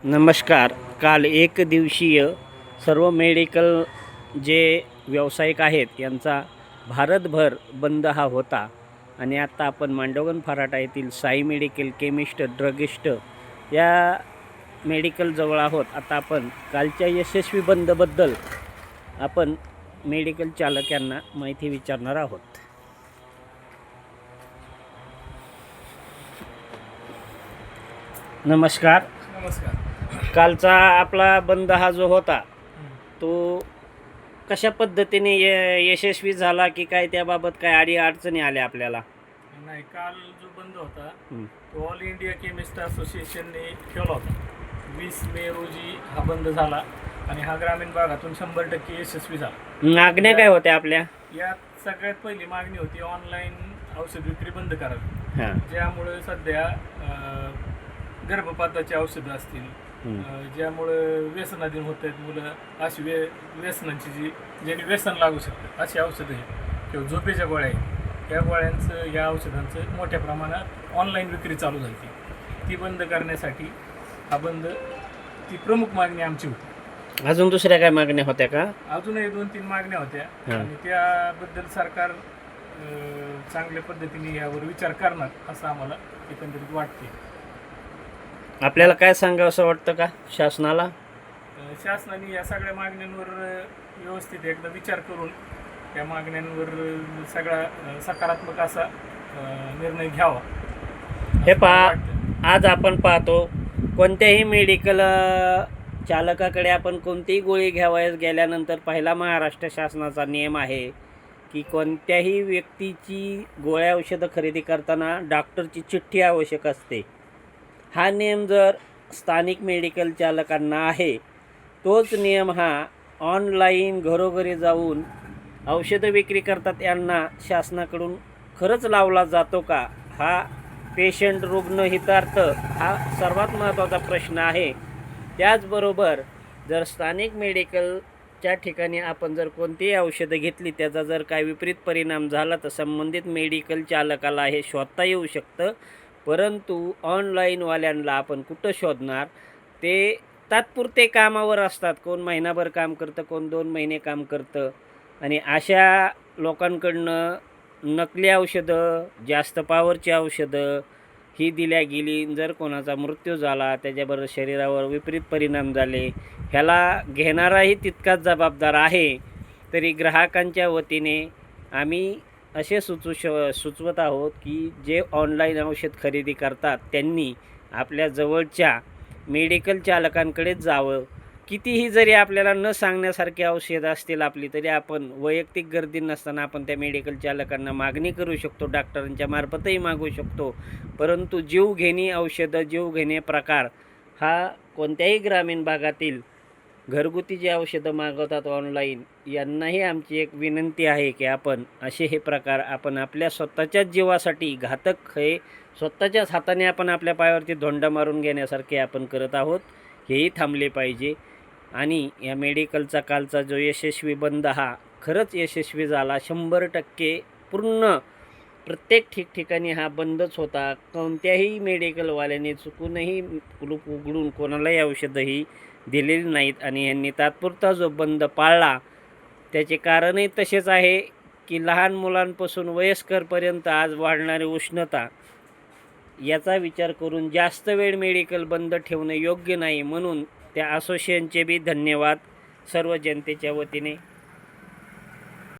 नमस्कार. काल एक दिवसीय सर्व मेडिकल जे व्यावसायिक आहेत यांचा भारतभर बंद हा होता आणि आता आपण मांडवगण फराटा येथील साई मेडिकल केमिस्ट ड्रगिस्ट या मेडिकलजवळ आहोत. आता आपण कालच्या यशस्वी बंदबद्दल आपण मेडिकल चालक यांना माहिती विचारणार आहोत. नमस्कार. नमस्कार. कालचा आपला बंद हा जो होता तो कशा पद्धतीने यशस्वी झाला की काय, त्याबाबत काय अडचणी आल्या आपल्याला? नाही, काल जो बंद होता हं. तो ऑल इंडिया केमिस्ट असोसिएशनने ठेवला होता. 20 मे रोजी हा बंद झाला आणि हा ग्रामीण भागातून 100% यशस्वी झाला. मागण्या काय होत्या आपल्या? यात सगळ्यात पहिली मागणी होती ऑनलाईन औषध विक्री बंद करावी, हां. ज्यामुळे सध्या गर्भपाताची औषधं असतील, ज्यामुळे व्यसनाधीन होत आहेत मुलं, अशी व्यसनांची ज्यांनी व्यसन लागू शकतं अशी औषधं आहेत किंवा झोपेच्या गोळ्या आहेत, या गोळ्यांचं या औषधांचं मोठ्या प्रमाणात ऑनलाईन विक्री चालू झाली. ती बंद करण्यासाठी हा बंद ती प्रमुख मागणी आमची होती. अजून दुसऱ्या काय मागण्या होत्या का? अजूनही 2-3 मागण्या होत्या आणि त्याबद्दल सरकार चांगल्या पद्धतीने यावर विचार करणार असं आम्हाला एकंदरीत वाटते. आपल्याला काय सांगावं असं वाटतं का शासनाला? शासनाने या सगळ्या मागण्यांवर व्यवस्थित एकदा विचार करून या मागण्यांवर सगळा सकारात्मक असा निर्णय घ्यावा. हे पहा, आज आपण पाहतो कोणत्याही मेडिकल चालकाकडे आपण कोणतीही गोळी घ्यावयास गेल्यानंतर पहिला महाराष्ट्र शासनाचा नियम आहे की कोणत्याही व्यक्तीची गोळ्या औषधं खरेदी करताना डॉक्टरची चिठ्ठी आवश्यक असते. हा नियम जर स्थानिक मेडिकल चालकांना आहे, तोच नियम हा ऑनलाईन घरोघरी जाऊन औषधं विक्री करतात यांना शासनाकडून खरंच लावला जातो का? हा पेशंट रुग्णहितार्थ हा सर्वात महत्त्वाचा प्रश्न आहे. त्याचबरोबर जर स्थानिक मेडिकलच्या ठिकाणी आपण जर कोणतीही औषधं घेतली, त्याचा जर काय विपरीत परिणाम झाला तर संबंधित मेडिकल चालकाला हे शोधता येऊ शकतं. परंतु ऑनलाईनवाल्यांना आपण कुठं शोधणार? ते तात्पुरते कामावर असतात. कोण महिनाभर काम करतं, कोण 2 महिने काम करतं आणि अशा लोकांकडनं नकली औषधं, जास्त पॉवरची औषधं ही दिल्या गेली. जर कोणाचा मृत्यू झाला, त्याच्याबरोबर शरीरावर विपरीत परिणाम झाले, ह्याला घेणाराही तितकाच जबाबदार आहे. तरी ग्राहकांच्या वतीने आम्ही असे सुचवत आहोत की जे ऑनलाईन औषध खरेदी करतात त्यांनी आपल्या जवळच्या मेडिकल चालकांकडेच जावं. कितीही जरी आपल्याला न सांगण्यासारखी औषधं असतील आपली, तरी आपण वैयक्तिक गर्दी नसताना आपण त्या मेडिकल चालकांना मागणी करू शकतो, डॉक्टरांच्या मार्फतही मागू शकतो. परंतु जीवघेणी औषधं, जीवघेणे प्रकार हा कोणत्याही ग्रामीण भागातील घरगुती जे औषधं मागवतात ऑनलाईन, यांनाही आमची एक विनंती आहे की आपण असे हे प्रकार आपण आपल्या स्वतःच्याच जीवासाठी घातक, हे स्वतःच्याच हाताने आपण आपल्या पायावरती धोंडा मारून घेण्यासारखे आपण करत आहोत, हेही थांबले पाहिजे. आणि या मेडिकलचा कालचा जो यशस्वी बंद हा खरंच यशस्वी झाला. 100% पूर्ण प्रत्येक ठिकठिकाणी हा बंदच होता. कोणत्याही मेडिकलवाल्याने चुकूनही कुलूप उघडून कोणालाही औषधंही दिलेली नाहीत आणि यांनी तात्पुरता जो बंद पाळला त्याचे कारणही तसेच आहे की लहान मुलांपासून वयस्करपर्यंत आज वाढणारी उष्णता, याचा विचार करून जास्त वेळ मेडिकल बंद ठेवणं योग्य नाही. म्हणून त्या असोसिएशनचे बी धन्यवाद सर्व जनतेच्या वतीने.